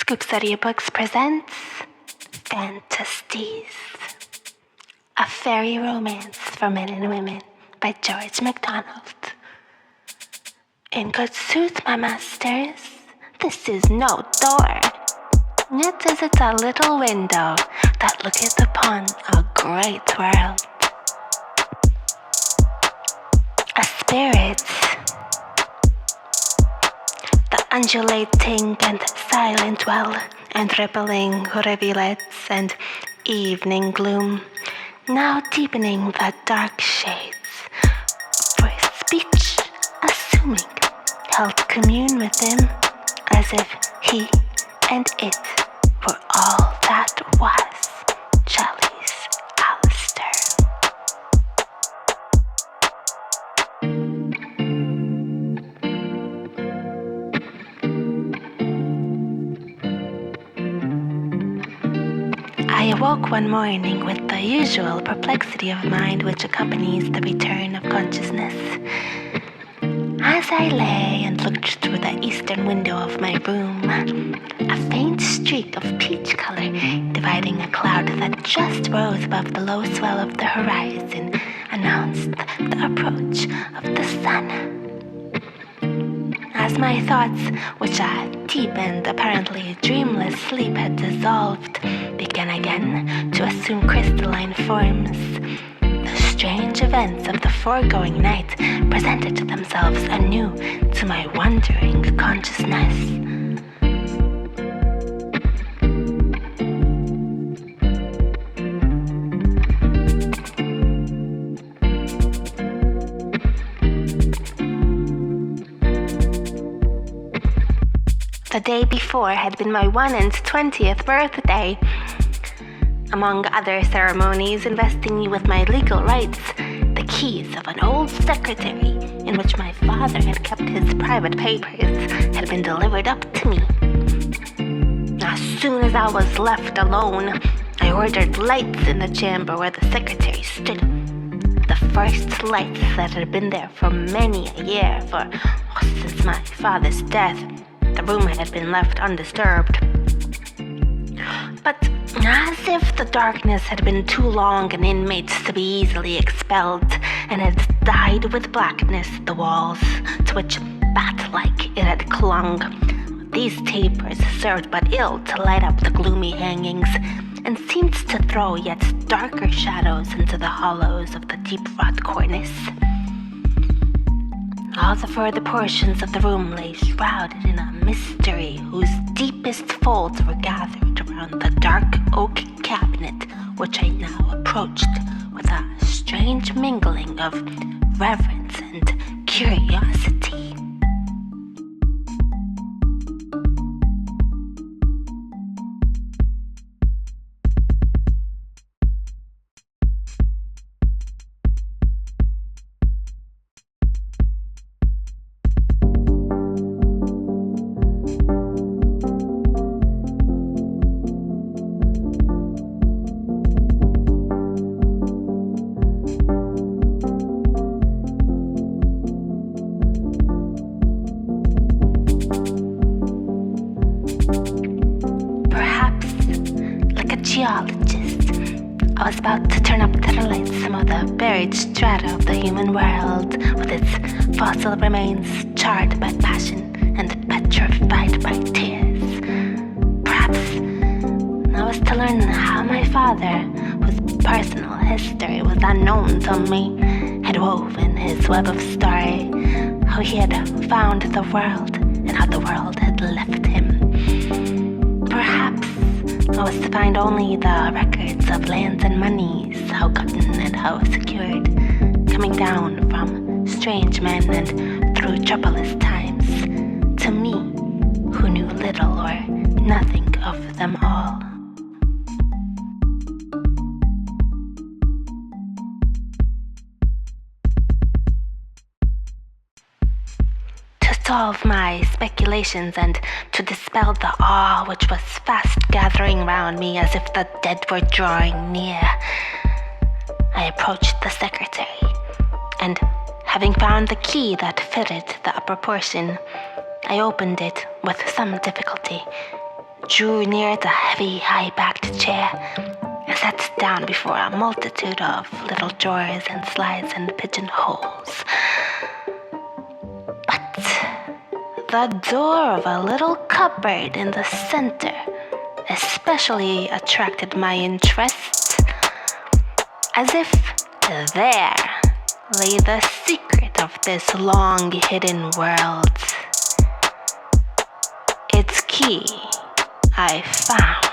Audiobooks presents Phantastes, a fairy romance for men and women by Macdonald. In good sooth, my masters, this is no door, yet is it a little window that looketh upon a great world. A spirit, the undulating and silent well, and rippling rivulets and evening gloom, now deepening the dark shades, for speech assuming, held commune with him, as if he and it were all that was. Chalice Alistair. I awoke one morning with the usual perplexity of mind which accompanies the return of consciousness. As I lay and looked through the eastern window of my room, a faint streak of peach color dividing a cloud that just rose above the low swell of the horizon announced the approach of the sun. As my thoughts, which a deep and apparently dreamless sleep had dissolved, began again to assume crystalline forms, the strange events of the foregoing night presented themselves anew to my wondering consciousness. The day before had been my 21st birthday. Among other ceremonies investing me with my legal rights, the keys of an old secretary in which my father had kept his private papers had been delivered up to me. As soon as I was left alone, I ordered lights in the chamber where the secretary stood. The first lights that had been there for many a year, for since my father's death, the room had been left undisturbed. But as if the darkness had been too long an inmate's to be easily expelled, and had dyed with blackness the walls to which, bat-like, it had clung, these tapers served but ill to light up the gloomy hangings, and seemed to throw yet darker shadows into the hollows of the deep-wrought cornice. All the further portions of the room lay shrouded in a mystery whose deepest folds were gathered around the dark oak cabinet which I now approached with a strange mingling of reverence and curiosity. Geologist, I was about to turn up to the light some of the buried strata of the human world, with its fossil remains charred by passion and petrified by tears. Perhaps I was to learn how my father, whose personal history was unknown to me, had woven his web of story, how he had found the world and how the world had left him. Perhaps I was to find only the records of lands and monies, how gotten and how secured, coming down from strange men and through troublous times, to me, who knew little or nothing of them all. Solve my speculations and to dispel the awe which was fast gathering round me as if the dead were drawing near, I approached the secretary, and having found the key that fitted the upper portion, I opened it with some difficulty, drew near the heavy, high-backed chair, and sat down before a multitude of little drawers and slides and pigeonholes. But the door of a little cupboard in the center especially attracted my interest, as if there lay the secret of this long-hidden world. Its key I found.